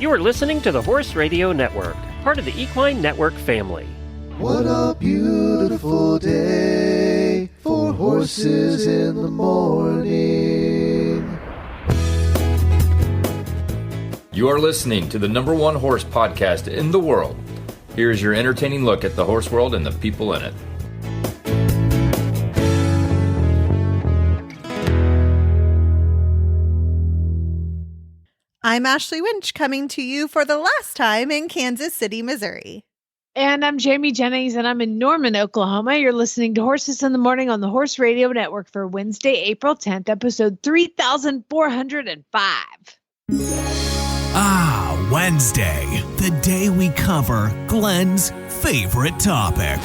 You are listening to the Horse Radio Network, part of the Equine Network family. What a beautiful day for horses in the morning. You are listening to the #1 horse podcast in the world. Here's your entertaining look at the horse world and the people in it. I'm Ashley Winch, coming to you for the last time in Kansas City, Missouri. And I'm Jamie Jennings, and I'm in Norman, Oklahoma. You're listening to Horses in the Morning on the Horse Radio Network for Wednesday, April 10th, episode 3405. Ah, Wednesday, the day we cover Glenn's favorite topic,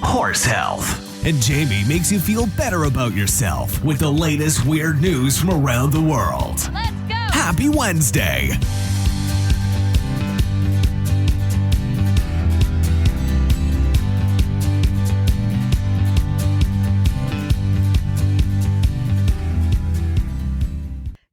horse health. And Jamie makes you feel better about yourself with the latest weird news from around the world. Let's go! Happy Wednesday!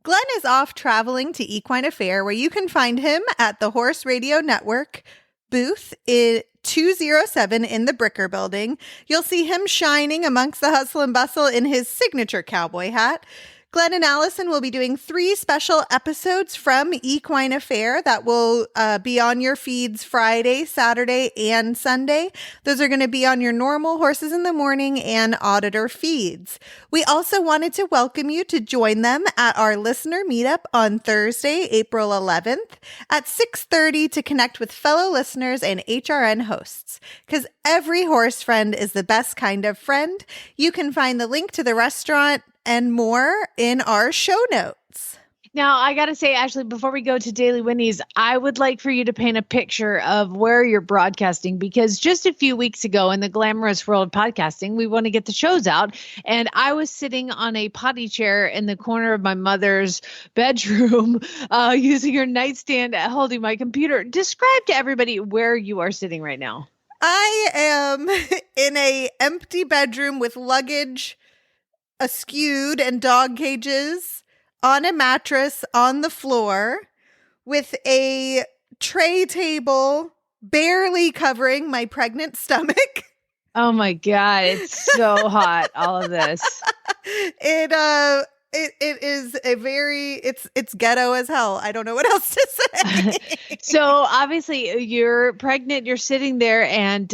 Glenn is off traveling to Equine Affaire, where you can find him at the Horse Radio Network booth in 207 in the Bricker Building. You'll see him shining amongst the hustle and bustle in his signature cowboy hat. Glenn and Allison will be doing 3 special episodes from Equine Affaire that will be on your feeds Friday, Saturday, and Sunday. Those are going to be on your normal Horses in the Morning and Auditor feeds. We also wanted to welcome you to join them at our listener meetup on Thursday, April 11th at 6:30 to connect with fellow listeners and HRN hosts. Because every horse friend is the best kind of friend. You can find the link to the restaurant and more in our show notes. Now, I got to say, Ashley, before we go to Daily Whinnies, I would like for you to paint a picture of where you're broadcasting, because just a few weeks ago in the glamorous world of podcasting, we want to get the shows out. And I was sitting on a potty chair in the corner of my mother's bedroom using her nightstand, holding my computer. Describe to everybody where you are sitting right now. I am in a empty bedroom with luggage askewed and dog cages on a mattress on the floor with a tray table barely covering my pregnant stomach. Oh my God, it's so hot, all of this. It is a very, it's ghetto as hell. I don't know what else to say. So obviously you're pregnant, you're sitting there, and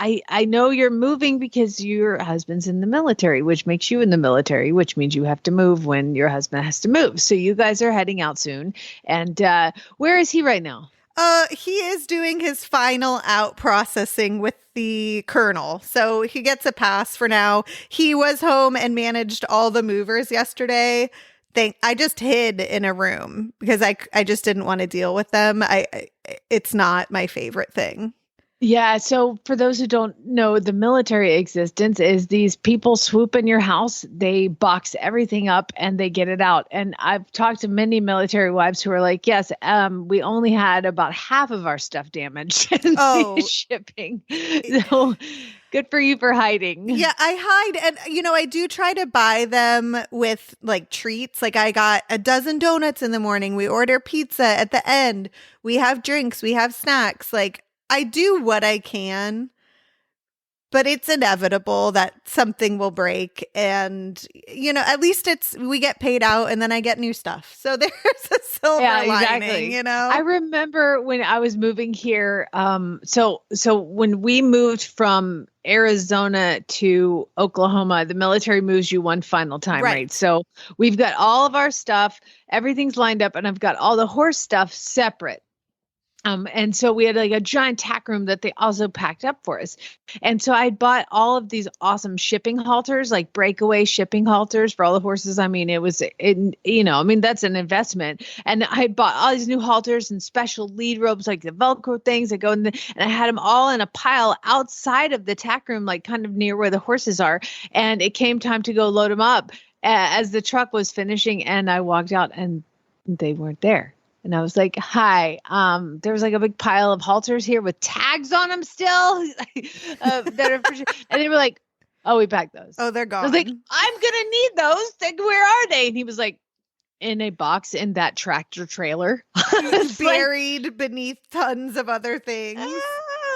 I know you're moving because your husband's in the military, which makes you in the military, which means you have to move when your husband has to move. So you guys are heading out soon. And where is he right now? He is doing his final out processing with the colonel. So he gets a pass for now. He was home and managed all the movers yesterday. I just hid in a room because I just didn't want to deal with them. It's not my favorite thing. Yeah. So for those who don't know, the military existence is these people swoop in your house, they box everything up and they get it out. And I've talked to many military wives who are like, yes, we only had about half of our stuff damaged in the shipping. So good for you for hiding. Yeah, I hide. And, I do try to buy them with like treats. Like I got a dozen donuts in the morning. We order pizza at the end. We have drinks. We have snacks. Like, I do what I can, but it's inevitable that something will break. And, at least we get paid out and then I get new stuff. So there's a silver lining, I remember when I was moving here. So when we moved from Arizona to Oklahoma, the military moves you one final time, right? So we've got all of our stuff, everything's lined up, and I've got all the horse stuff separate. And so we had like a giant tack room that they also packed up for us. And so I bought all of these awesome shipping halters, like breakaway shipping halters for all the horses. I mean, that's an investment. And I bought all these new halters and special lead ropes, like the Velcro things that go in and I had them all in a pile outside of the tack room, like kind of near where the horses are. And it came time to go load them up as the truck was finishing. And I walked out and they weren't there. And I was like, hi, there was like a big pile of halters here with tags on them still. That are for sure. And they were like, oh, we packed those. Oh, they're gone. I was like, I'm going to need those. Like, where are they? And he was like, in a box in that tractor trailer. Buried beneath tons of other things.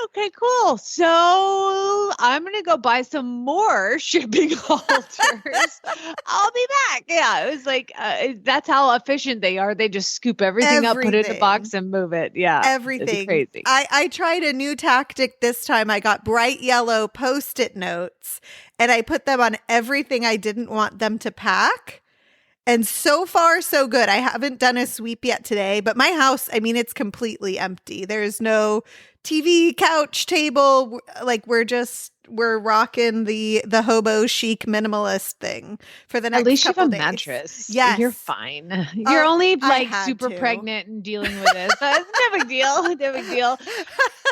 Okay, cool. So I'm going to go buy some more shipping halters. I'll be back. Yeah, it was like, that's how efficient they are. They just scoop everything up, put it in a box and move it. Yeah. Everything. It's crazy. I tried a new tactic this time. I got bright yellow Post-it notes and I put them on everything I didn't want them to pack. And so far, so good. I haven't done a sweep yet today, but my house, I mean, it's completely empty. There's no TV, couch, table. Like we're rocking the hobo chic minimalist thing for the next couple days. At least you have a mattress. Yes. You're fine. You're only like super to. pregnant and dealing with this. So it's no big deal. No big deal.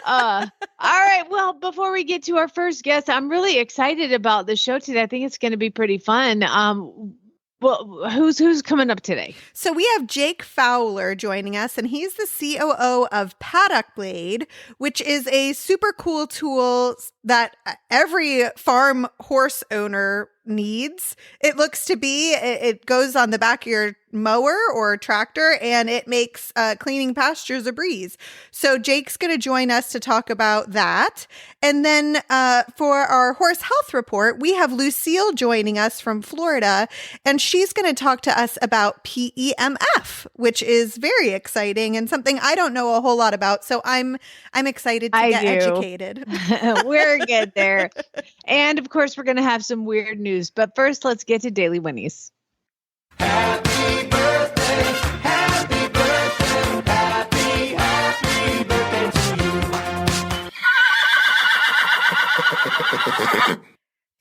All right. Well, before we get to our first guest, I'm really excited about the show today. I think it's going to be pretty fun. Well, who's coming up today? So we have Jake Fowler joining us, and he's the COO of Paddock Blade, which is a super cool tool that every farm horse owner needs. It looks to be, it goes on the back of your mower or tractor, and it makes cleaning pastures a breeze. So Jake's going to join us to talk about that. And then for our horse health report, we have Lucile joining us from Florida, and she's going to talk to us about PEMF, which is very exciting and something I don't know a whole lot about. So I'm excited to get educated. We're good there. And of course, we're going to have some weird news. But first, let's get to Daily Whinnies. Happy birthday, happy birthday, happy birthday to you.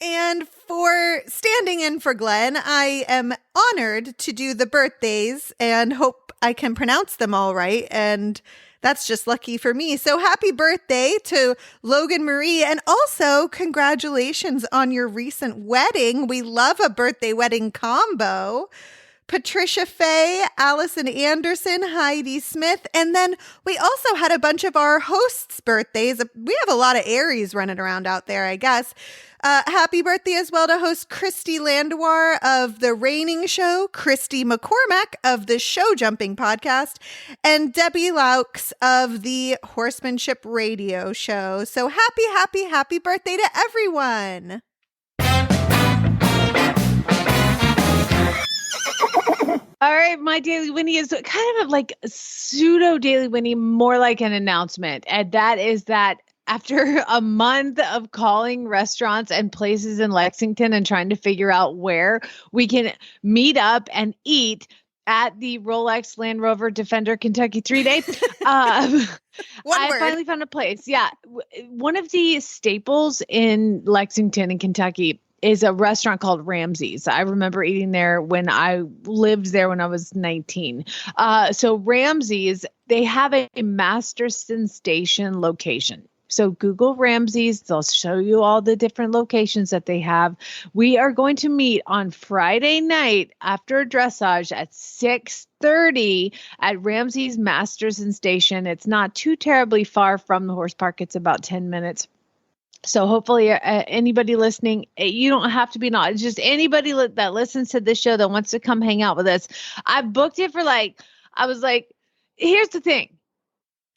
And for standing in for Glenn, I am honored to do the birthdays and hope I can pronounce them all right. And that's just lucky for me. So happy birthday to Logan Marie. And also congratulations on your recent wedding. We love a birthday wedding combo. Patricia Faye, Allison Anderson, Heidi Smith. And then we also had a bunch of our hosts' birthdays. We have a lot of Aries running around out there, I guess. Happy birthday as well to host Christy Landauer of The Raining Show, Christy McCormack of the Show Jumping Podcast, and Debbie Laux of the Horsemanship Radio Show. So happy birthday to everyone. All right, my Daily Whinnie is kind of like a pseudo Daily Whinnie, more like an announcement. And that is that after a month of calling restaurants and places in Lexington and trying to figure out where we can meet up and eat at the Rolex Land Rover Defender Kentucky 3-Day, I finally found a place. Yeah. One of the staples in Lexington in Kentucky is a restaurant called Ramsey's. I remember eating there when I lived there when I was 19. So Ramsey's, they have a Masterson Station location. So Google Ramsey's, they'll show you all the different locations that they have. We are going to meet on Friday night after dressage at 6:30 at Ramsey's Masterson Station. It's not too terribly far from the horse park. It's about 10 minutes. So hopefully anybody listening, you don't have to be not just anybody that listens to this show that wants to come hang out with us. I booked it for I was like, here's the thing.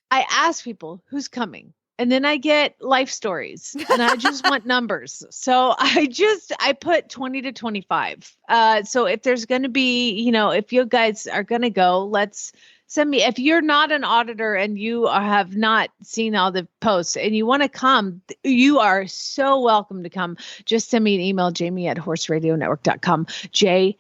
I ask people who's coming. And then I get life stories and I just want numbers. So I put 20 to 25. So if there's going to be, if you guys are going to go, let's send me. If you're not an auditor and you have not seen all the posts and you want to come, you are so welcome to come. Just send me an email, jamie@horseradionetwork.com, JAMIE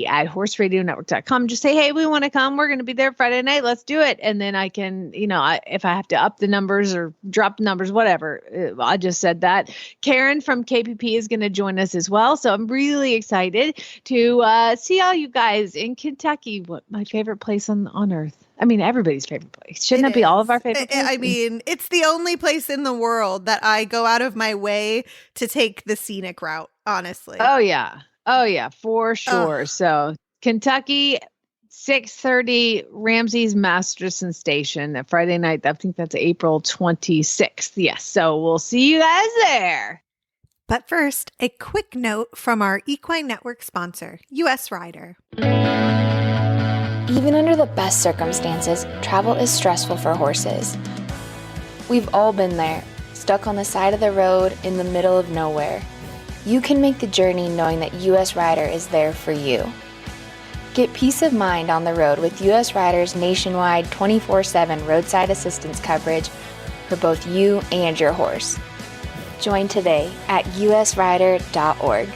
@horseradionetwork.com. Just say, hey, we want to come. We're going to be there Friday night. Let's do it. And then I can, if I have to up the numbers or drop the numbers, whatever. I just said that. Karen from KPP is going to join us as well. So I'm really excited to see all you guys in Kentucky. What my favorite place on earth. I mean, everybody's favorite place. Shouldn't it be all of our favorite places? I mean, it's the only place in the world that I go out of my way to take the scenic route, honestly. Oh, yeah. For sure. So Kentucky, 6:30, Ramsey's Masterson Station, Friday night. I think that's April 26th. Yes. So we'll see you guys there. But first, a quick note from our Equine Network sponsor, US Rider. Even under the best circumstances, travel is stressful for horses. We've all been there, stuck on the side of the road in the middle of nowhere. You can make the journey knowing that US Rider is there for you. Get peace of mind on the road with US Rider's nationwide 24/7 roadside assistance coverage for both you and your horse. Join today at usrider.org.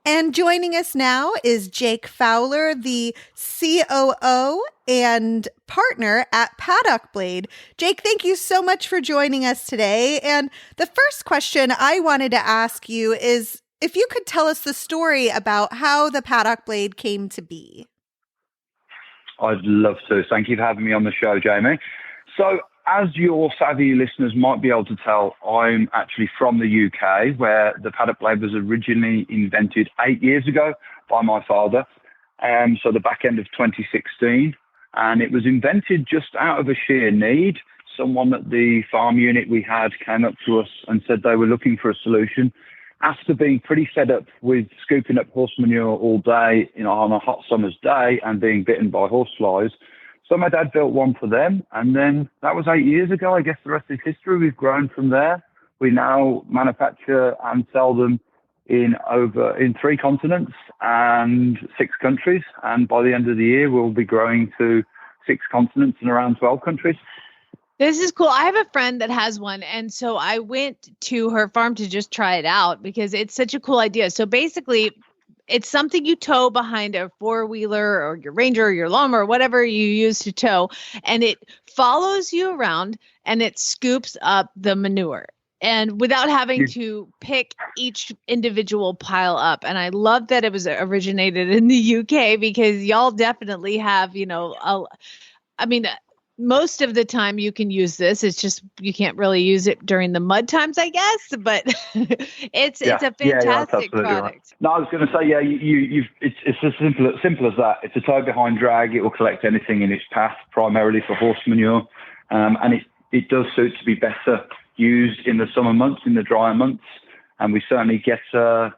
And joining us now is Jake Fowler, the COO and partner at Paddock Blade. Jake, thank you so much for joining us today. And the first question I wanted to ask you is if you could tell us the story about how the Paddock Blade came to be. I'd love to. Thank you for having me on the show, Jamie. So, as your savvy listeners might be able to tell, I'm actually from the UK, where the Paddock Blade was originally invented 8 years ago by my father, so the back end of 2016. And it was invented just out of a sheer need. Someone at the farm unit we had came up to us and said they were looking for a solution. After being pretty fed up with scooping up horse manure all day, on a hot summer's day and being bitten by horseflies, so my dad built one for them, and then that was 8 years ago. I guess the rest is history. We've grown from there. We now manufacture and sell them in 3 continents and 6 countries, and by the end of the year, we'll be growing to 6 continents and around 12 countries. This is cool. I have a friend that has one. And so I went to her farm to just try it out because it's such a cool idea. So basically, it's something you tow behind a 4-wheeler or your Ranger or your lawnmower, or whatever you use to tow. And it follows you around and it scoops up the manure. And without having to pick each individual pile up. And I love that it was originated in the UK because y'all definitely have, most of the time you can use this. It's just you can't really use it during the mud times, I guess. But it's a fantastic product. Right. No, I was going to say, it's as simple as that. It's a tow behind drag. It will collect anything in its path, primarily for horse manure, and it does suit to be better used in the summer months, in the drier months, and we certainly get a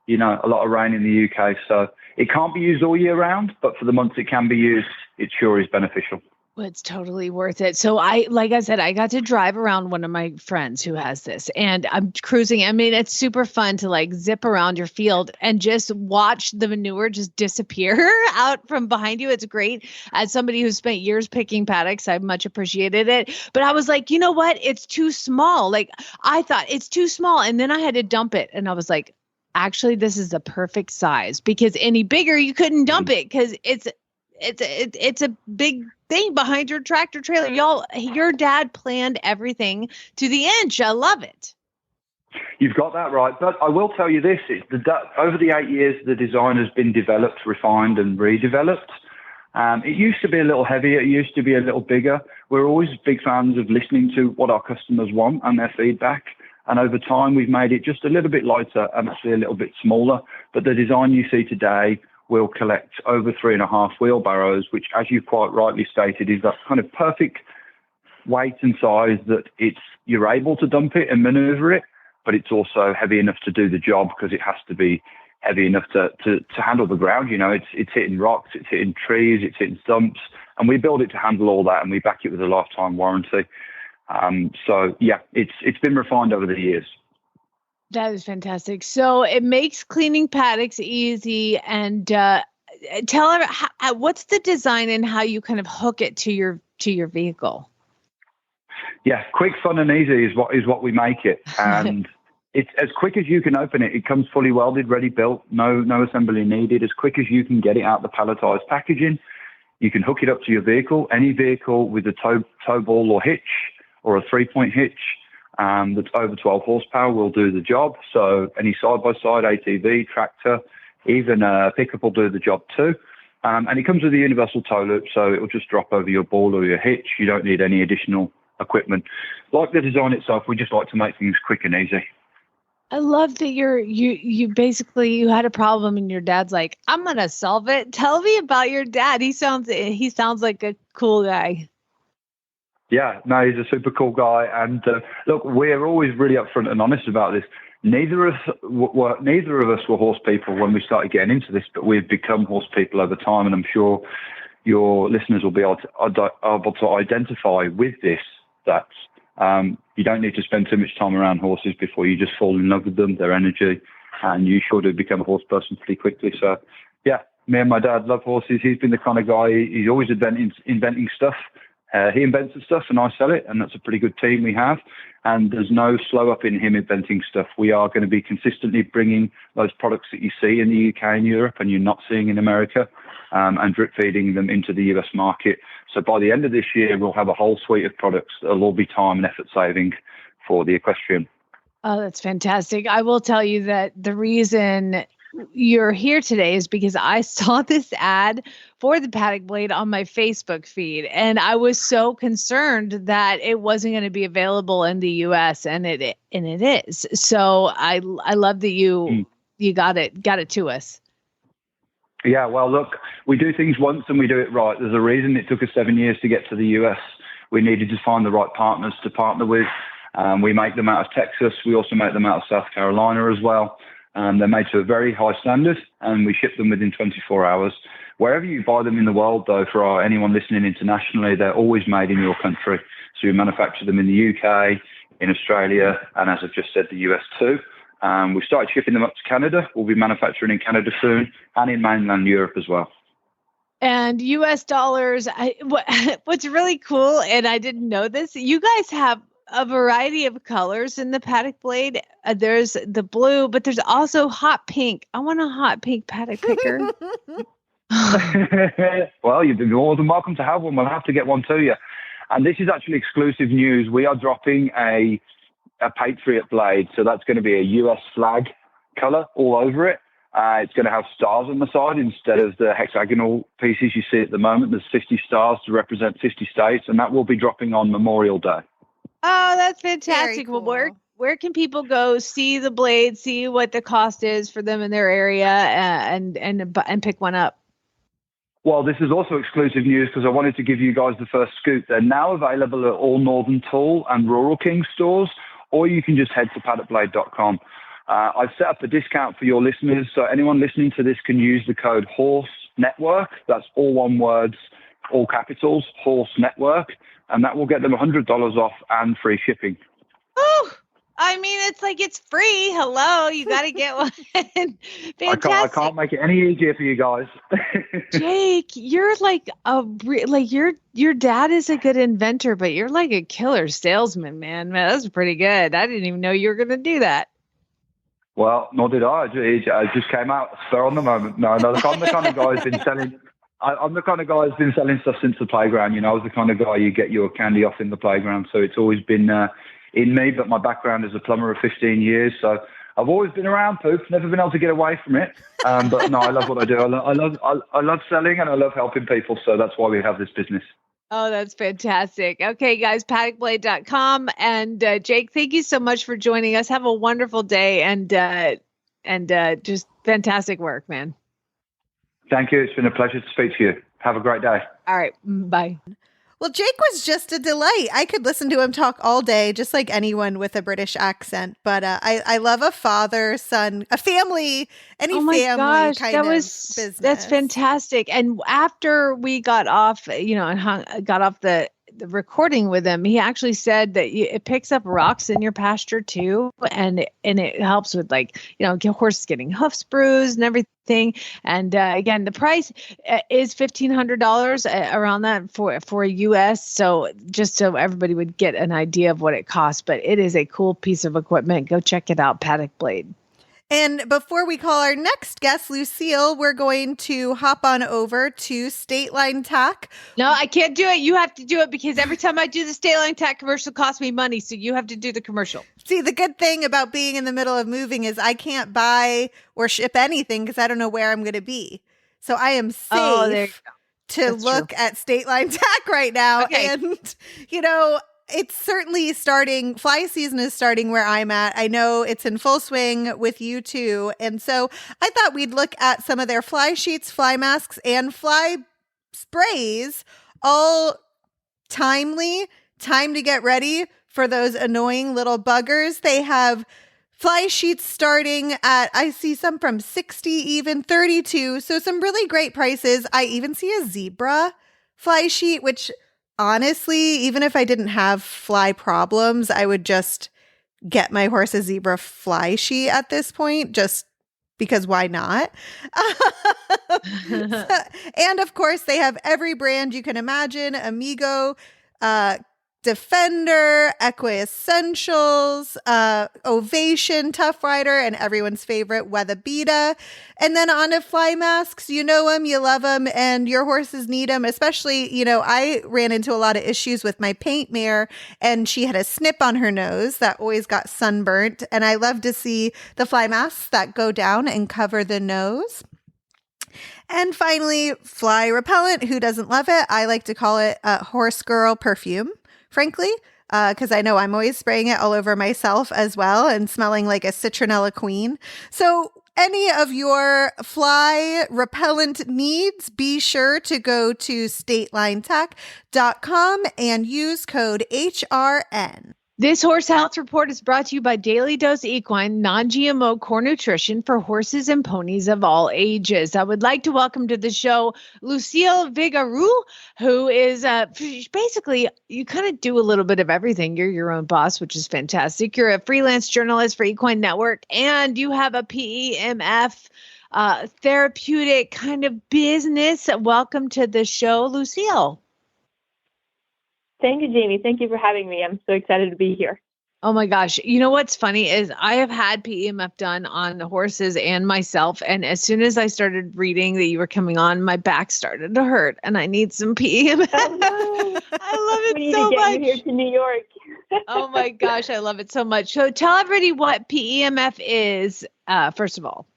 lot of rain in the UK. So it can't be used all year round, but for the months it can be used, it sure is beneficial. Well, it's totally worth it. So I got to drive around one of my friends who has this and I'm cruising. I mean, it's super fun to zip around your field and just watch the manure just disappear out from behind you. It's great. As somebody who spent years picking paddocks, I much appreciated it. But I was like, you know what? It's too small. I thought it's too small. And then I had to dump it. And I was like, actually, this is the perfect size because any bigger, you couldn't dump it because it's a big thing behind your tractor trailer. Your dad planned everything to the inch. I love it. You've got that right. But I will tell you this, over the 8 years, the design has been developed, refined and redeveloped. It used to be a little heavier. It used to be a little bigger. We're always big fans of listening to what our customers want and their feedback. And over time, we've made it just a little bit lighter and actually a little bit smaller. But the design you see today will collect over 3.5 wheelbarrows, which, as you quite rightly stated, is that kind of perfect weight and size that you're able to dump it and maneuver it, but it's also heavy enough to do the job because it has to be heavy enough to handle the ground. It's hitting rocks, it's hitting trees, it's hitting stumps, and we build it to handle all that, and we back it with a lifetime warranty. It's been refined over the years. That is fantastic. So it makes cleaning paddocks easy. And tell her what's the design and how you kind of hook it to your vehicle. Yeah, quick, fun, and easy is what we make it. And it's as quick as you can open it. It comes fully welded, ready built, no assembly needed. As quick as you can get it out the palletized packaging, you can hook it up to your vehicle. Any vehicle with a tow ball or hitch or a 3-point hitch that's over 12 horsepower will do the job. So any side-by-side, ATV, tractor, even a pickup will do the job too. And it comes with a universal tow loop, so it will just drop over your ball or your hitch. You don't need any additional equipment. Like the design itself, we just like to make things quick and easy. I love that you had a problem and your dad's like, I'm going to solve it. Tell me about your dad. He sounds like a cool guy. Yeah, no, he's a super cool guy. And look, we're always really upfront and honest about this. Neither of us were horse people when we started getting into this, but we've become horse people over time. And I'm sure your listeners will be able to identify with this, that you don't need to spend too much time around horses before you just fall in love with them, their energy, and you sure do become a horse person pretty quickly. So, yeah, me and my dad love horses. He's been the kind of guy, he's always inventing stuff. He invents the stuff and I sell it, and that's a pretty good team we have. And there's no slow up in him inventing stuff. We are going to be consistently bringing those products that you see in the UK and Europe and you're not seeing in America, and drip feeding them into the US market. So by the end of this year, we'll have a whole suite of products that'll all be time and effort saving for the equestrian. Oh, that's fantastic. I will tell you that the reason you're here today is because I saw this ad for the Paddock blade on my Facebook feed, and I was so concerned that it wasn't going to be available in the US, and it is. So I love that you got it to us. Yeah, well, look, we do things once and we do it right. There's a reason it took us 7 years to get to the US. We needed to find the right partners to partner with. We make them out of Texas. We also make them out of South Carolina as well. They're made to a very high standard, and we ship them within 24 hours. Wherever you buy them in the world, though, for anyone listening internationally, they're always made in your country. So we manufacture them in the UK, in Australia, and as I've just said, the US too. We started shipping them up to Canada. We'll be manufacturing in Canada soon, and in mainland Europe as well. And US dollars, what's really cool, and I didn't know this, you guys have a variety of colors in the Paddock blade. There's the blue, but there's also hot pink. I want a hot pink Paddock picker. Well, you've been more than welcome to have one. We'll have to get one to you. And this is actually exclusive news. We are dropping a Patriot blade. So that's going to be a US flag color all over it. It's going to have stars on the side instead of the hexagonal pieces you see at the moment. There's 50 stars to represent 50 states, and that will be dropping on Memorial Day. Oh, that's fantastic. Cool. Well, where can people go see the blade, see what the cost is for them in their area, and pick one up? Well, this is also exclusive news because I wanted to give you guys the first scoop. They're now available at all Northern Tool and Rural King stores, or you can just head to paddockblade.com. I've set up a discount for your listeners, so anyone listening to this can use the code HORSE NETWORK. That's all one words, all capitals, HORSE NETWORK, and that will get them $100 off and free shipping. Oh, I mean, it's like it's free. Hello, you got to get one. Fantastic. I can't make it any easier for you guys. Jake, you're like your dad is a good inventor, but you're like a killer salesman, man. That's pretty good. I didn't even know you were going to do that. Well, nor did I. I just came out spur on the moment. No, look, I'm the kind of guy who's been selling. I'm the kind of guy who's been selling stuff since the playground. You know, I was the kind of guy you get your candy off in the playground. So it's always been in me. But my background is a plumber of 15 years, so I've always been around poop. Never been able to get away from it. But no, I love what I do. I love selling and I love helping people. So that's why we have this business. Oh, that's fantastic. Okay, guys, paddockblade.com. And Jake, thank you so much for joining us. Have a wonderful day and just fantastic work, man. Thank you. It's been a pleasure to speak to you. Have a great day. All right. Bye. Well, Jake was just a delight. I could listen to him talk all day, just like anyone with a British accent. But I love a father, son, a family, family kind of business. That's fantastic. And after we got off, got off the recording with him, he actually said that it picks up rocks in your pasture too, and it helps with horses getting hoofs bruised and everything. And again, the price is $1,500 around that for a US. So just so everybody would get an idea of what it costs, but it is a cool piece of equipment. Go check it out, Paddock Blade. And before we call our next guest, Lucile, we're going to hop on over to State Line Tack. No, I can't do it. You have to do it because every time I do the State Line Tack commercial, it costs me money. So you have to do the commercial. See, the good thing about being in the middle of moving is I can't buy or ship anything because I don't know where I'm going to be. So I am safe to look at State Line Tack right now. Okay. And, it's certainly starting. Fly season is starting where I'm at. I know it's in full swing with you too. And so I thought we'd look at some of their fly sheets, fly masks, and fly sprays, all timely, time to get ready for those annoying little buggers. They have fly sheets starting at, I see some from 60, even 32. So some really great prices. I even see a zebra fly sheet, which honestly, even if I didn't have fly problems, I would just get my horse a zebra fly sheet at this point, just because why not? And of course, they have every brand you can imagine: Amigo, Defender, Equi-Essentials, Ovation, Tough Rider, and everyone's favorite, Weathabita. And then on to fly masks. You know them, you love them, and your horses need them. Especially, I ran into a lot of issues with my paint mare, and she had a snip on her nose that always got sunburnt. And I love to see the fly masks that go down and cover the nose. And finally, fly repellent. Who doesn't love it? I like to call it horse girl perfume, frankly, because I know I'm always spraying it all over myself as well and smelling like a citronella queen. So any of your fly repellent needs, be sure to go to statelinetech.com and use code HRN. This Horse Health Report is brought to you by Daily Dose Equine, non-GMO core nutrition for horses and ponies of all ages. I would like to welcome to the show Lucile Vigouroux, who is basically, you kind of do a little bit of everything. You're your own boss, which is fantastic. You're a freelance journalist for Equine Network, and you have a PEMF therapeutic kind of business. Welcome to the show, Lucile. Thank you, Jamie. Thank you for having me. I'm so excited to be here. Oh my gosh. You know what's funny is I have had PEMF done on the horses and myself. And as soon as I started reading that you were coming on, my back started to hurt and I need some PEMF. Oh, no. I love it we need so to get much. you here to New York. Oh my gosh. I love it so much. So tell everybody what PEMF is, first of all.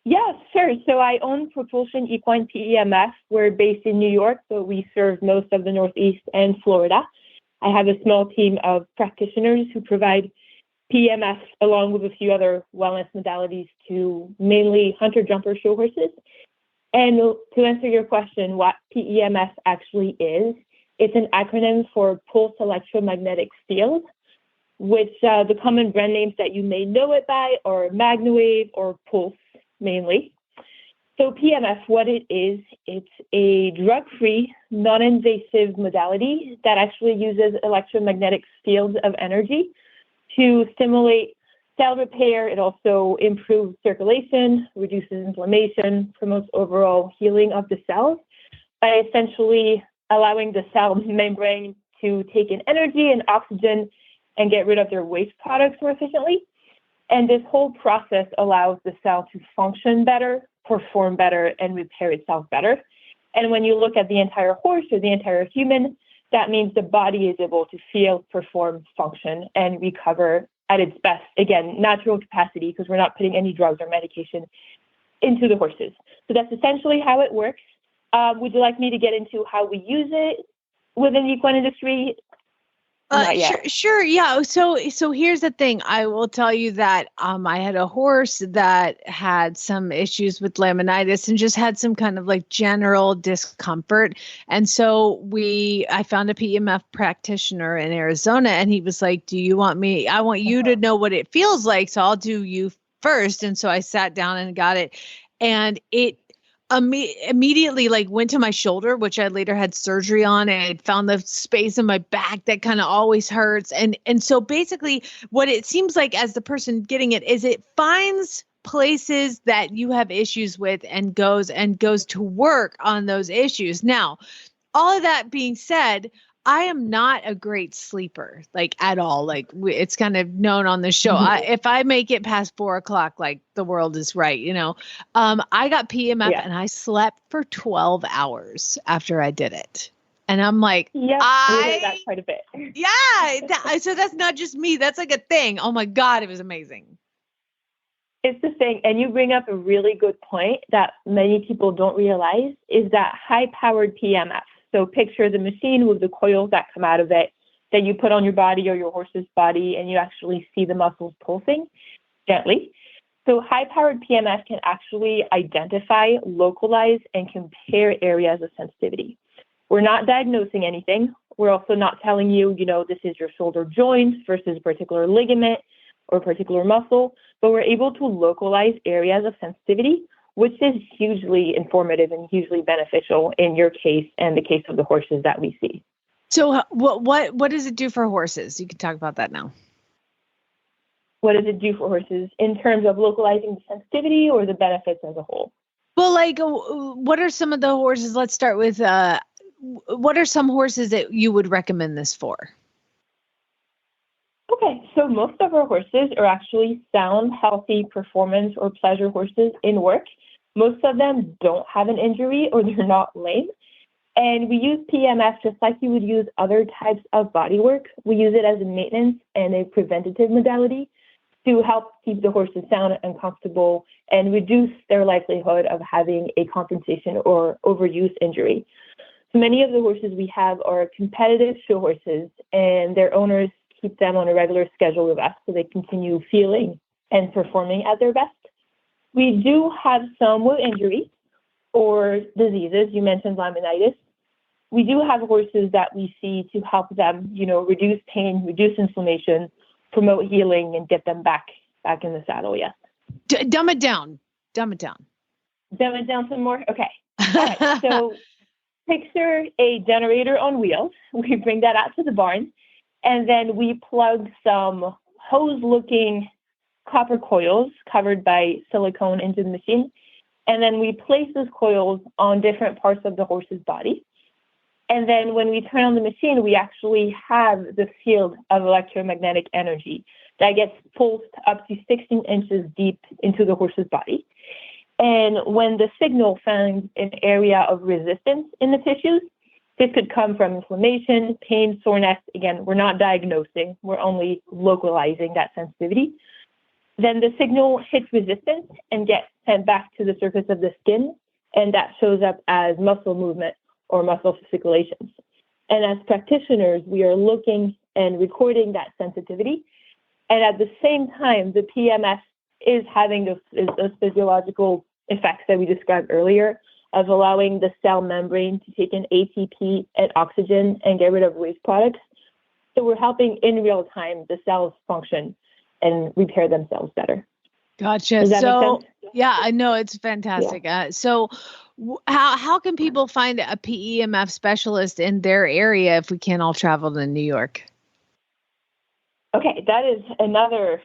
Yes, sure. So I own ProPulsion Equine PEMF. We're based in New York, but we serve most of the Northeast and Florida. I have a small team of practitioners who provide PEMF along with a few other wellness modalities to mainly hunter-jumper show horses. And to answer your question, what PEMF actually is, it's an acronym for Pulse Electromagnetic Field, which the common brand names that you may know it by are MagnaWave or Pulse, mainly. So PEMF, what it is, it's a drug-free, non-invasive modality that actually uses electromagnetic fields of energy to stimulate cell repair. It also improves circulation, reduces inflammation, promotes overall healing of the cells by essentially allowing the cell membrane to take in energy and oxygen and get rid of their waste products more efficiently. And this whole process allows the cell to function better, perform better, and repair itself better. And when you look at the entire horse or the entire human, that means the body is able to feel, perform, function, and recover at its best. Again, natural capacity, because we're not putting any drugs or medication into the horses. So that's essentially how it works. Would you like me to get into how we use it within the equine industry? Sure. Yeah. So here's the thing. I will tell you that I had a horse that had some issues with laminitis and just had some kind of like general discomfort. And so I found a PEMF practitioner in Arizona, and he was like, I want you to know what it feels like. So I'll do you first. And so I sat down and got it, and it immediately like went to my shoulder, which I later had surgery on, and I found the space in my back that kind of always hurts. And so basically what it seems like as the person getting it is it finds places that you have issues with and goes to work on those issues. Now, all of that being said, I am not a great sleeper, like at all. Like it's kind of known on the show. If I make it past 4:00, like the world is right, I got PEMF and I slept for 12 hours after I did it. And I'm like, we heard that quite a bit. Yeah. So that's not just me. That's like a thing. Oh my God. It was amazing. It's the thing. And you bring up a really good point that many people don't realize is that high-powered PEMF. So picture the machine with the coils that come out of it that you put on your body or your horse's body, and you actually see the muscles pulsing gently. So high-powered PEMF can actually identify, localize, and compare areas of sensitivity. We're not diagnosing anything. We're also not telling you, this is your shoulder joint versus a particular ligament or particular muscle, but we're able to localize areas of sensitivity, which is hugely informative and hugely beneficial in your case and the case of the horses that we see. So what does it do for horses? You can talk about that now. What does it do for horses in terms of localizing the sensitivity or the benefits as a whole? Well, like, what are some of the horses? Let's start with, what are some horses that you would recommend this for? Okay, so most of our horses are actually sound, healthy performance or pleasure horses in work. Most of them don't have an injury or they're not lame. And we use PEMF just like you would use other types of body work. We use it as a maintenance and a preventative modality to help keep the horses sound and comfortable and reduce their likelihood of having a compensation or overuse injury. So many of the horses we have are competitive show horses, and their owners keep them on a regular schedule with us so they continue feeling and performing at their best. We do have some with injuries or diseases. You mentioned laminitis. We do have horses that we see to help them, reduce pain, reduce inflammation, promote healing, and get them back in the saddle. Yes. Dumb it down. Dumb it down some more. Okay. All right. So picture a generator on wheels. We bring that out to the barn, and then we plug some hose-looking copper coils covered by silicone into the machine. And then we place those coils on different parts of the horse's body. And then when we turn on the machine, we actually have the field of electromagnetic energy that gets pulsed up to 16 inches deep into the horse's body. And when the signal finds an area of resistance in the tissues, this could come from inflammation, pain, soreness. Again, we're not diagnosing, we're only localizing that sensitivity. Then the signal hits resistance and gets sent back to the surface of the skin, and that shows up as muscle movement or muscle fasciculations. And as practitioners, we are looking and recording that sensitivity. And at the same time, the PEMF is having those physiological effects that we described earlier of allowing the cell membrane to take in ATP and oxygen and get rid of waste products. So we're helping in real time the cells function and repair themselves better. Gotcha. Does that make sense? Yeah, I know it's fantastic. Yeah. How can people find a PEMF specialist in their area if we can't all travel to New York? Okay, that is another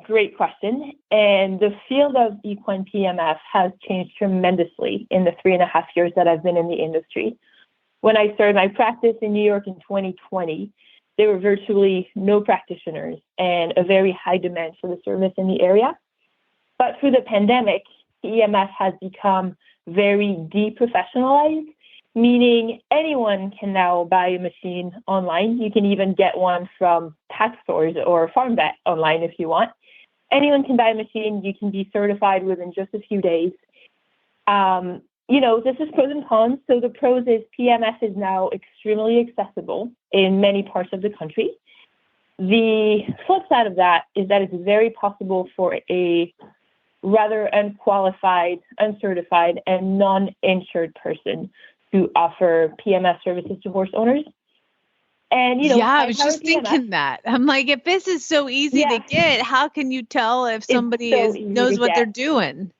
great question. And the field of equine PEMF has changed tremendously in the 3.5 years that I've been in the industry. When I started my practice in New York in 2020, there were virtually no practitioners and a very high demand for the service in the area. But through the pandemic, PEMF has become very deprofessionalized, meaning anyone can now buy a machine online. You can even get one from pet stores or farm vet online if you want. Anyone can buy a machine. You can be certified within just a few days. This is pros and cons. So the pros is PEMF is now extremely accessible in many parts of the country. The flip side of that is that it's very possible for a rather unqualified, uncertified, and non-insured person to offer PEMF services to horse owners. And, I was just thinking that. I'm like, if this is so easy to get, how can you tell if somebody knows what they're doing?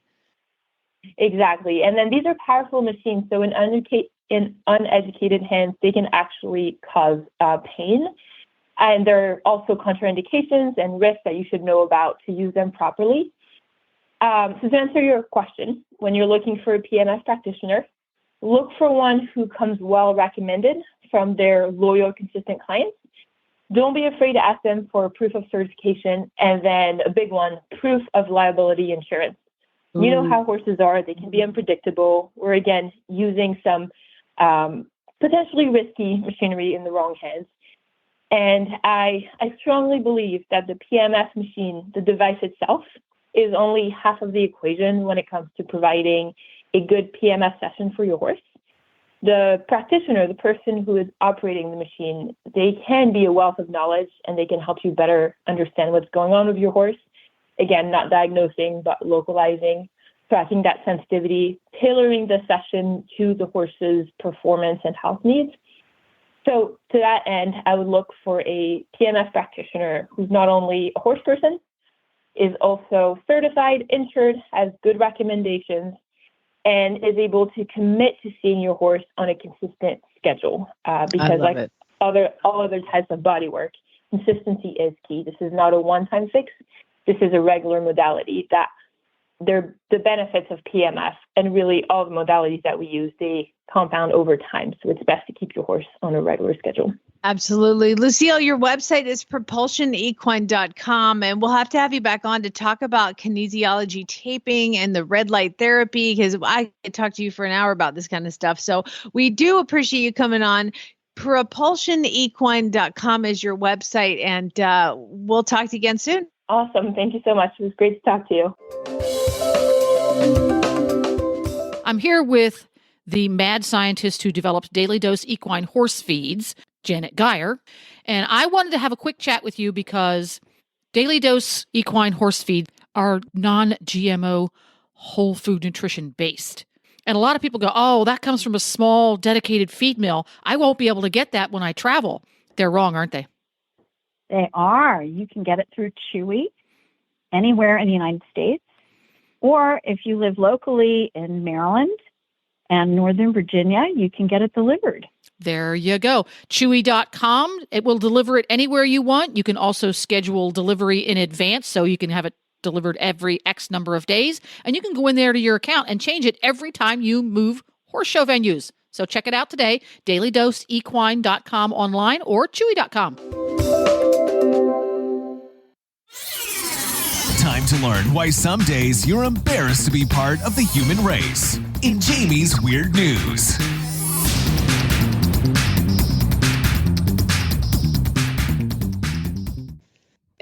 Exactly. And then these are powerful machines. So in uneducated hands, they can actually cause pain. And there are also contraindications and risks that you should know about to use them properly. So to answer your question, when you're looking for a PEMF practitioner, look for one who comes well recommended from their loyal, consistent clients. Don't be afraid to ask them for proof of certification, and then a big one, proof of liability insurance. You know how horses are. They can be unpredictable. We're, again, using some potentially risky machinery in the wrong hands. And I strongly believe that the PEMF machine, the device itself, is only half of the equation when it comes to providing a good PEMF session for your horse. The practitioner, the person who is operating the machine, they can be a wealth of knowledge and they can help you better understand what's going on with your horse. Again, not diagnosing, but localizing, tracking that sensitivity, tailoring the session to the horse's performance and health needs. So to that end, I would look for a PEMF practitioner who's not only a horse person, is also certified, insured, has good recommendations, and is able to commit to seeing your horse on a consistent schedule. Because like all other types of body work, consistency is key. This is not a one-time fix. This is a regular modality that they're the benefits of PEMF and really all the modalities that we use, they compound over time. So it's best to keep your horse on a regular schedule. Absolutely. Lucile, your website is propulsionequine.com, and we'll have to have you back on to talk about kinesiology taping and the red light therapy, because I could talk to you for an hour about this kind of stuff. So we do appreciate you coming on. Propulsionequine.com is your website, and we'll talk to you again soon. Awesome. Thank you so much. It was great to talk to you. I'm here with the mad scientist who developed Daily Dose Equine Horse Feeds, Janet Geyer. And I wanted to have a quick chat with you because Daily Dose Equine Horse Feeds are non-GMO whole food nutrition based. And a lot of people go, oh, that comes from a small dedicated feed mill. I won't be able to get that when I travel. They're wrong, aren't they? They are. You can get it through Chewy anywhere in the United States. Or if you live locally in Maryland and Northern Virginia, you can get it delivered. There you go. Chewy.com. It will deliver it anywhere you want. You can also schedule delivery in advance so you can have it delivered every X number of days. And you can go in there to your account and change it every time you move horse show venues. So check it out today, dailydoseequine.com online or chewy.com. Time to learn why some days you're embarrassed to be part of the human race. In Jamie's Weird News.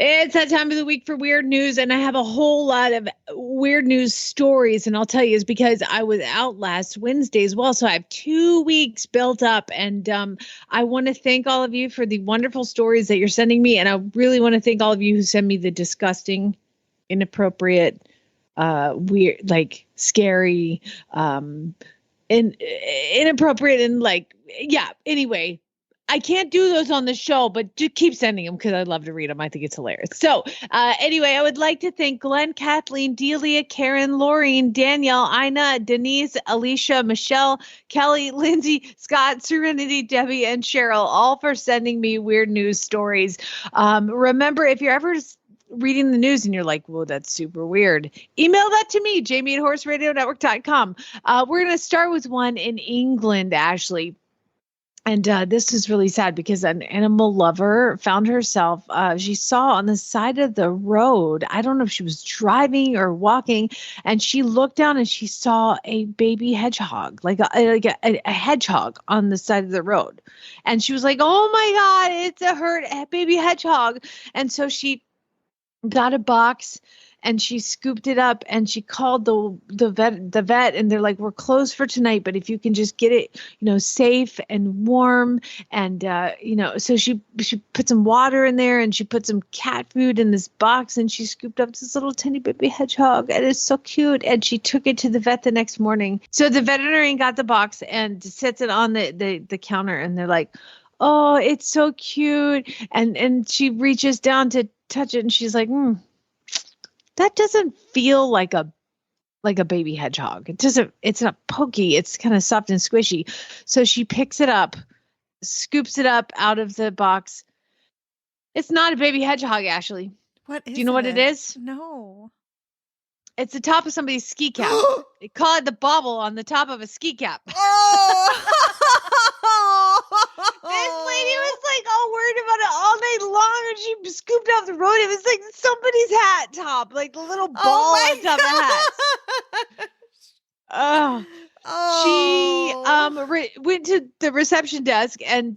It's that time of the week for weird news, and I have a whole lot of weird news stories, and I'll tell you, it's because I was out last Wednesday as well, so I have 2 weeks built up, and I want to thank all of you for the wonderful stories that you're sending me, and I really want to thank all of you who send me the disgusting, inappropriate, weird, like scary, inappropriate, and like, yeah, anyway. I can't do those on the show, but just keep sending them because I love to read them. I think it's hilarious. So anyway, I would like to thank Glenn, Kathleen, Delia, Karen, Laureen, Danielle, Ina, Denise, Alicia, Michelle, Kelly, Lindsay, Scott, Serenity, Debbie, and Cheryl, all for sending me weird news stories. Remember, if you're ever reading the news and you're like, whoa, that's super weird, email that to me, jamie@horseradionetwork.com. We're going to start with one in England, Ashley. And this is really sad because an animal lover found herself, she saw on the side of the road, I don't know if she was driving or walking, and she looked down and she saw a baby hedgehog, like a hedgehog on the side of the road. And she was like, oh my God, it's a baby hedgehog. And so she got a box and she scooped it up and she called the vet, and they're like, we're closed for tonight, but if you can just get it, safe and warm. And, so she put some water in there and she put some cat food in this box and she scooped up this little tiny baby hedgehog, and it's so cute. And she took it to the vet the next morning. So the veterinarian got the box and sets it on the counter, and they're like, oh, it's so cute. And she reaches down to touch it and she's like, that doesn't feel like a baby hedgehog. It's not pokey. It's kind of soft and squishy. So she picks it up, scoops it up out of the box. It's not a baby hedgehog, Ashley. What is Do you know what it is? No. It's the top of somebody's ski cap. They call it the bobble on the top of a ski cap. This lady was like all worried about it all night long, and she scooped off the road. It was like somebody's hat top, like the little ball on top of the hat. She went to the reception desk and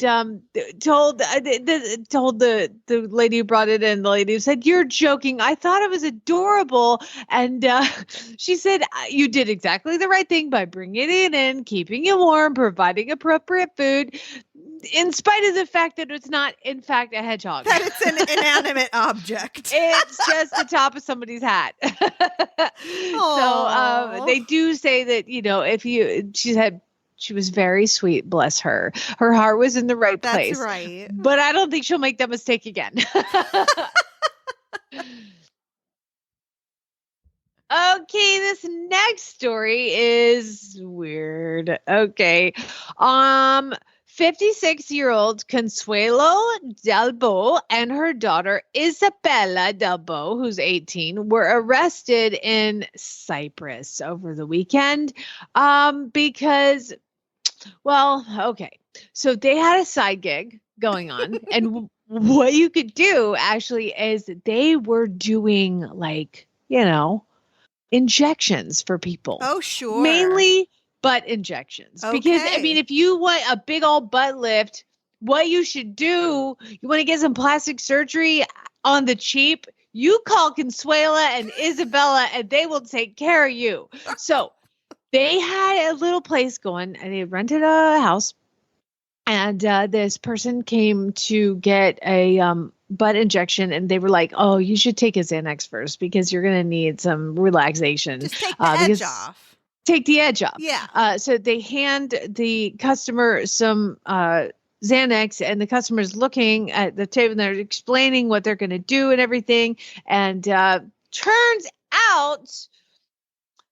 told the lady who brought it in. The lady said, "You're joking. I thought it was adorable." And she said, "You did exactly the right thing by bringing it in, keeping it warm, providing appropriate food, in spite of the fact that it's not, in fact, a hedgehog. That it's an inanimate object. It's just the top of somebody's hat." So they do say that, she had She was very sweet, bless her. Her heart was in the right place. That's right. But I don't think she'll make that mistake again. Okay, this next story is weird. Okay. 56-year-old Consuelo Dalbo and her daughter Isabella Dalbo, who's 18, were arrested in Cyprus over the weekend because, well, okay. So they had a side gig going on, and what you could do actually is they were doing like, injections for people. Oh, sure. Mainly butt injections. Okay. Because, I mean, if you want a big old butt lift, what you should do, you want to get some plastic surgery on the cheap, you call Consuela and Isabella and they will take care of you. So they had a little place going and they rented a house. And this person came to get a butt injection, and they were like, "Oh, you should take a Xanax first because you're going to need some relaxation. Just take the edge off. Take the edge off." Yeah. So they hand the customer some Xanax, and the customer's looking at the table, and they're explaining what they're going to do and everything. And turns out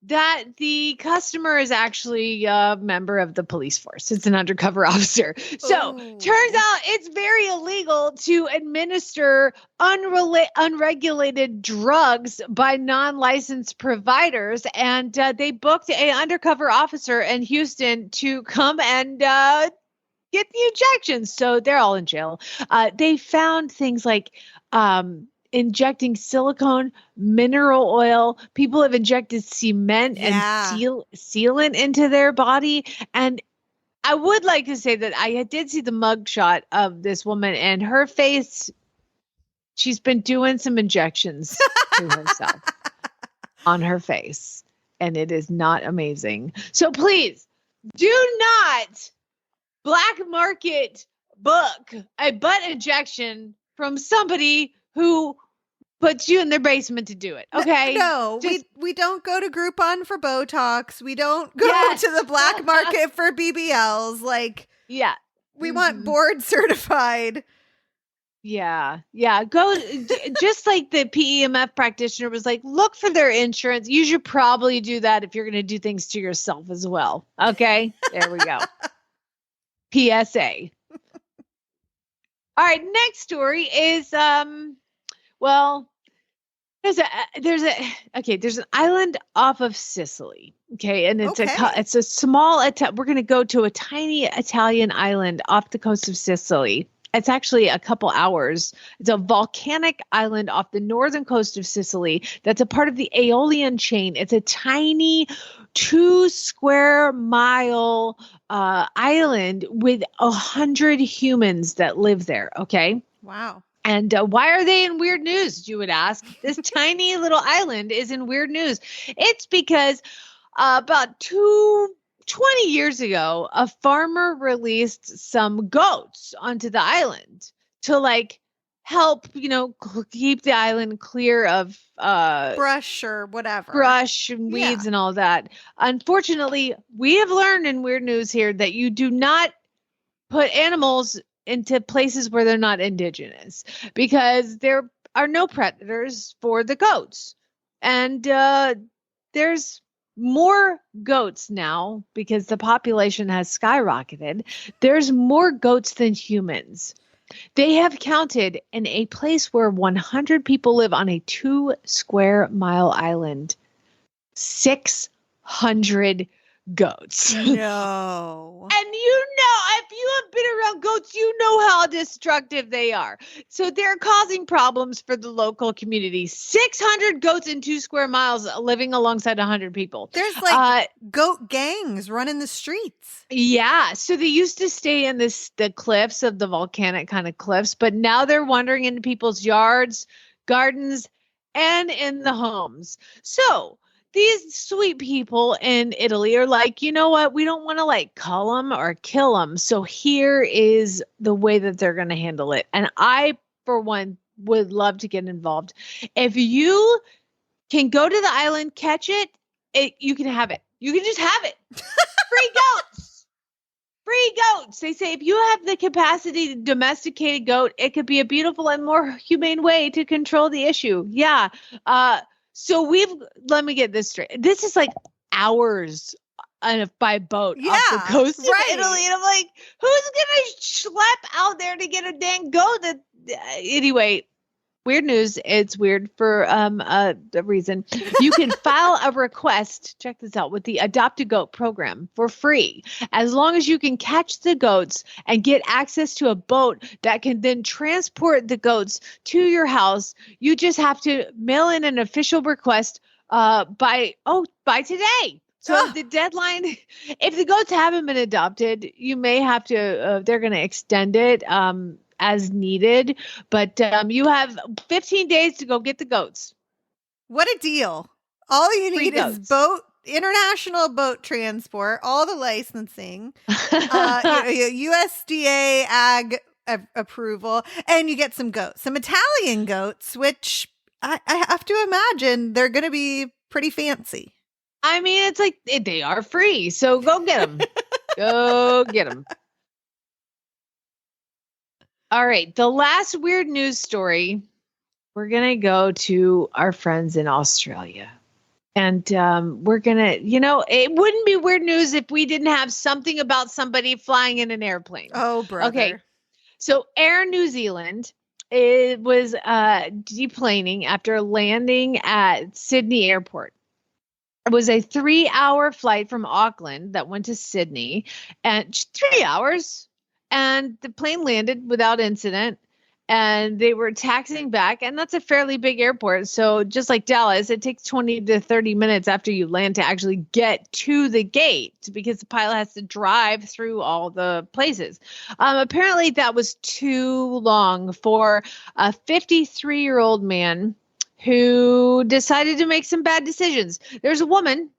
that the customer is actually a member of the police force. It's an undercover officer. So turns out it's very illegal to administer unregulated drugs by non-licensed providers. And they booked an undercover officer in Houston to come and get the injections. So they're all in jail. They found things like injecting silicone, mineral oil. People have injected cement and sealant into their body. And I would like to say that I did see the mugshot of this woman, and her face, she's been doing some injections to herself on her face. And it is not amazing. So please do not black market book a butt injection from somebody who puts you in their basement to do it. Okay. No, we don't go to Groupon for Botox. We don't go to the black market for BBLs. Like, we want board certified. Yeah. Go just like the PEMF practitioner was like, look for their insurance. You should probably do that if you're going to do things to yourself as well. Okay. There we go. PSA. All right. Next story is, there's an island off of Sicily. Okay. And it's a small, we're going to go to a tiny Italian island off the coast of Sicily. It's actually a couple hours. It's a volcanic island off the northern coast of Sicily that's a part of the Aeolian chain. It's a tiny 2 square mile island with 100 humans that live there. Okay. Wow. And why are they in weird news, you would ask? This tiny little island is in weird news. It's because about 20 years ago, a farmer released some goats onto the island to help, keep the island clear of brush or whatever. Brush and weeds and all that. Unfortunately, we have learned in weird news here that you do not put animals into places where they're not indigenous, because there are no predators for the goats. And there's more goats now because the population has skyrocketed. There's more goats than humans. They have counted in a place where 100 people live on a 2 square mile island, 600 goats. No. And if you have been around goats, you know how destructive they are. So they're causing problems for the local community. 600 goats in 2 square miles living alongside 100 people. There's goat gangs running the streets. Yeah. So they used to stay in the cliffs of the volcanic kind of cliffs, but now they're wandering into people's yards, gardens, and in the homes. So these sweet people in Italy are like, you know what? We don't want to cull them or kill them. So here is the way that they're going to handle it. And I, for one, would love to get involved. If you can go to the island, catch it, you can have it. You can just have it. Free goats. free goats. They say if you have the capacity to domesticate a goat, it could be a beautiful and more humane way to control the issue. Yeah. So let me get this straight. This is like hours by boat off the coast of Italy. And I'm like, who's going to schlep out there to get a dang goat? Anyway, weird news. It's weird for a reason. You can file a request, check this out, with the Adopt a Goat program for free, as long as you can catch the goats and get access to a boat that can then transport the goats to your house. You just have to mail in an official request by today. So the deadline, if the goats haven't been adopted, you may have to, they're going to extend it as needed, but you have 15 days to go get the goats. What a deal. All you need is international boat transport, all the licensing, USDA ag approval, and you get some goats, some Italian goats, which I have to imagine they're going to be pretty fancy. I mean, it's like they are free, so go get them. Go get them. All right, the last weird news story, we're going to go to our friends in Australia. And we're going to, it wouldn't be weird news if we didn't have something about somebody flying in an airplane. Oh, brother. Okay, so Air New Zealand, it was deplaning after landing at Sydney Airport. It was a 3-hour flight from Auckland that went to Sydney, and 3 hours. And the plane landed without incident, and they were taxiing back. And that's a fairly big airport. So just like Dallas, it takes 20 to 30 minutes after you land to actually get to the gate, because the pilot has to drive through all the places. Apparently that was too long for a 53-year-old man who decided to make some bad decisions. There's a woman,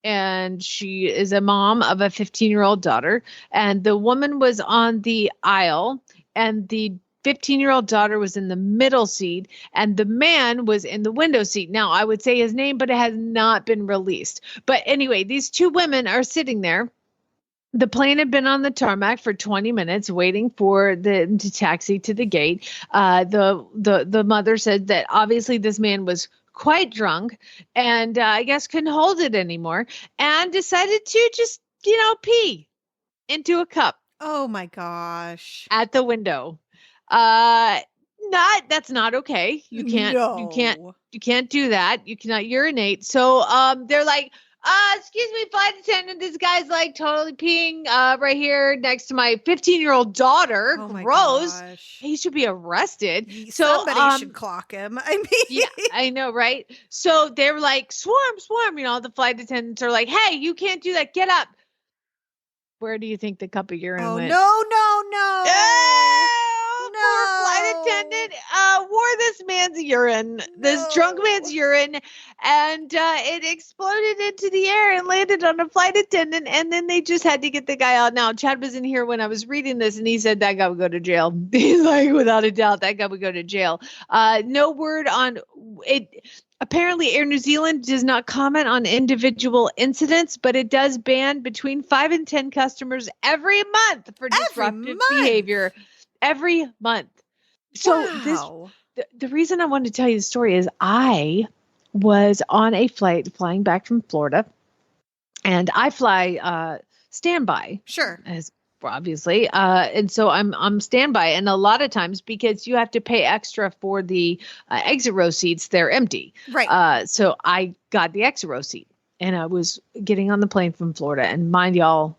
and she is a mom of a 15-year-old daughter. And the woman was on the aisle, and the 15-year-old daughter was in the middle seat, and the man was in the window seat. Now, I would say his name, but it has not been released. But anyway, these two women are sitting there. The plane had been on the tarmac for 20 minutes waiting for them to taxi to the gate. The mother said that obviously this man was quite drunk and I guess couldn't hold it anymore, and decided to just, pee into a cup. Oh my gosh. At the window. That's not okay. You can't do that. You cannot urinate. So they're like, excuse me, flight attendant, this guy's like totally peeing right here next to my 15-year-old daughter. Oh my Gross. gosh. He should be arrested. Somebody should clock him. I mean, yeah, I know, right? So they're like, swarm. The flight attendants are like, hey, you can't do that. Get up. Where do you think the cup of urine went? No. Poor flight attendant wore this man's urine, this drunk man's urine, and it exploded into the air and landed on a flight attendant, and then they just had to get the guy out. Now, Chad was in here when I was reading this, and he said that guy would go to jail. He's like, without a doubt, that guy would go to jail. No word on it. Apparently, Air New Zealand does not comment on individual incidents, but it does ban between 5 and 10 customers every month for disruptive behavior. Every month. So the reason I wanted to tell you the story is I was on a flight flying back from Florida, and I fly standby. Sure. As obviously. And so I'm standby. And a lot of times, because you have to pay extra for the exit row seats, they're empty. Right. So I got the exit row seat, and I was getting on the plane from Florida, and mind y'all,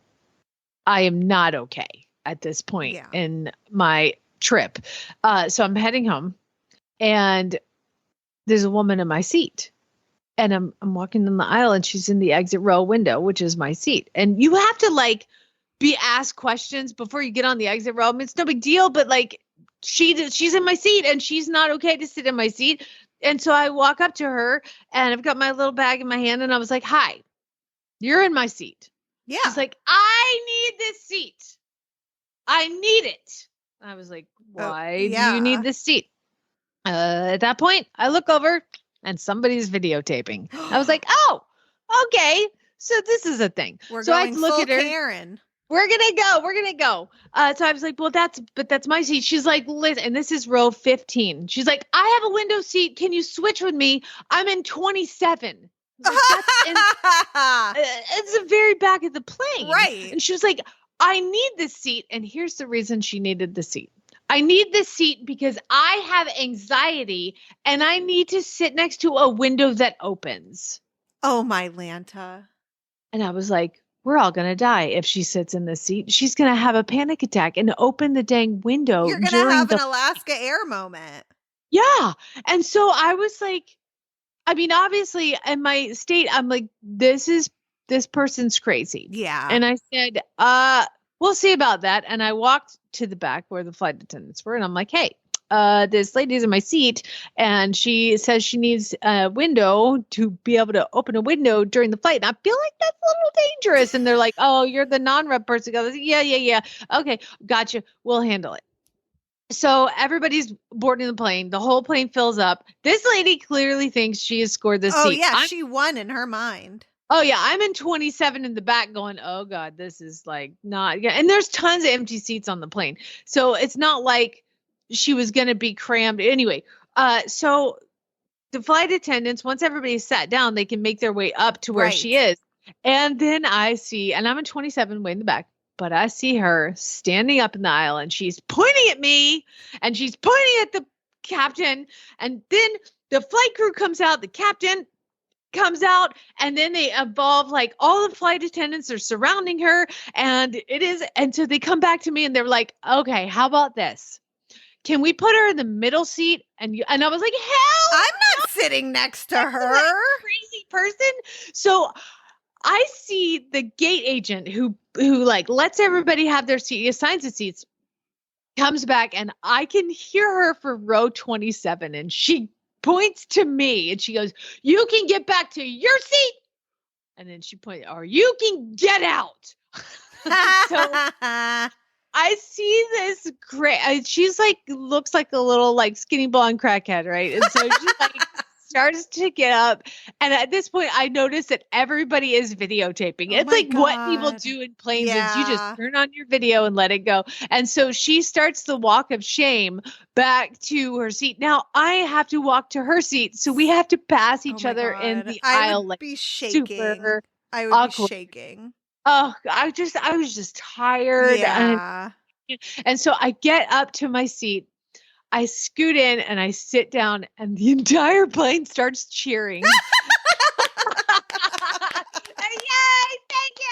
I am not okay at this point in my trip. So I'm heading home, and there's a woman in my seat, and I'm walking down the aisle, and she's in the exit row window, which is my seat. And you have to be asked questions before you get on the exit row. I mean, it's no big deal, but she's in my seat, and she's not okay to sit in my seat. And so I walk up to her, and I've got my little bag in my hand, and I was like, hi, you're in my seat. Yeah. She's like, I need this seat. I need it. I was like, why do you need this seat? At that point, I look over, and somebody's videotaping. I was like, oh, okay. So this is a thing. We're so going I look full at her. Karen. We're gonna go. So I was like, well, that's my seat. She's like, listen, and this is row 15. She's like, I have a window seat. Can you switch with me? I'm in 27. Like, it's the very back of the plane. Right. And she was like, I need this seat. And here's the reason she needed the seat. I need this seat because I have anxiety and I need to sit next to a window that opens. Oh, my Lanta. And I was like, we're all going to die if she sits in this seat. She's going to have a panic attack and open the dang window. You're going to have an Alaska Air moment. Yeah. And so I was like, I mean, obviously in my state, I'm like, this person's crazy. Yeah. And I said, we'll see about that. And I walked to the back where the flight attendants were. And I'm like, hey, this lady's in my seat and she says she needs a window to be able to open a window during the flight. And I feel like that's a little dangerous. And they're like, oh, you're the non-rep person. I was like, yeah. Okay, gotcha. We'll handle it. So everybody's boarding the plane. The whole plane fills up. This lady clearly thinks she has scored the seat. Oh, yeah. She won in her mind. Oh, yeah. I'm in 27 in the back going, oh, God, this is like not. And there's tons of empty seats on the plane. So it's not like she was going to be crammed. Anyway, so the flight attendants, once everybody's sat down, they can make their way up to where she is. And then I see, and I'm in 27 way in the back. But I see her standing up in the aisle and she's pointing at me and she's pointing at the captain. And then the flight crew comes out, the captain comes out, and then they evolve like all the flight attendants are surrounding her. And so they come back to me and they're like, okay, how about this? Can we put her in the middle seat? And I was like, hell, I'm not sitting next to her. Crazy person. So I see the gate agent who like lets everybody have their seat, assigns the seats, comes back, and I can hear her for row 27. And she points to me and she goes, you can get back to your seat. And then she points, or you can get out. So I see this great, she's like, looks like a little like skinny blonde crackhead, right? And so she like starts to get up. And at this point, I notice that everybody is videotaping. It's like what people do in planes is you just turn on your video and let it go. And so she starts the walk of shame back to her seat. Now I have to walk to her seat. So we have to pass each other in the aisle. I would be shaking. Super I would awkward. be shaking. Oh, I was just tired. Yeah. And so I get up to my seat. I scoot in and I sit down and the entire plane starts cheering. Yay, thank you.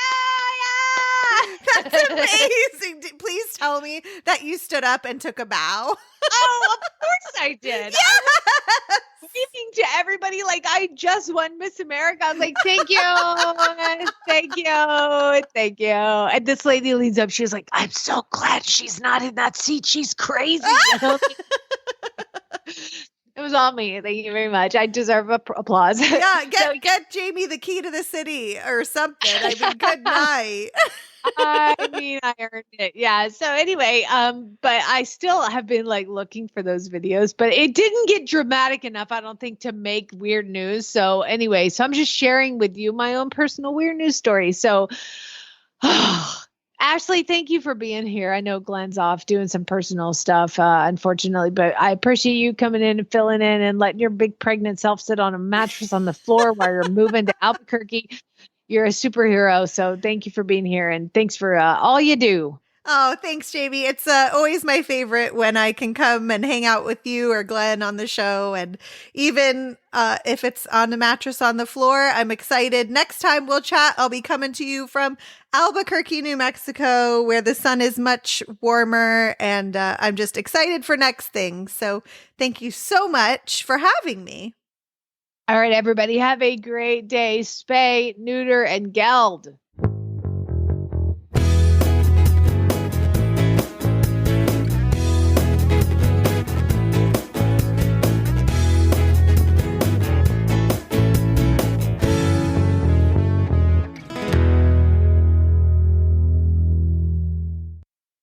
Yeah. That's amazing. Please tell me that you stood up and took a bow. Oh, of course I did. Yes. Speaking to everybody like I just won Miss America. I was like, thank you. Thank you. And this lady leans up. She was like, I'm so glad she's not in that seat. She's crazy. It was all me. Thank you very much. I deserve applause. Yeah, get Jamie the key to the city or something. I mean, good night. I mean, I earned it. Yeah. So anyway, but I still have been like looking for those videos, but it didn't get dramatic enough, I don't think, to make weird news. So anyway, so I'm just sharing with you my own personal weird news story. So Ashley, thank you for being here. I know Glenn's off doing some personal stuff, unfortunately, but I appreciate you coming in and filling in and letting your big pregnant self sit on a mattress on the floor while you're moving to Albuquerque. You're a superhero. So thank you for being here and thanks for all you do. Oh, thanks, Jamie. It's always my favorite when I can come and hang out with you or Glenn on the show. And even if it's on the mattress on the floor, I'm excited. Next time we'll chat, I'll be coming to you from Albuquerque, New Mexico, where the sun is much warmer. And I'm just excited for next things. So thank you so much for having me. All right, everybody, have a great day. Spay, neuter, and geld.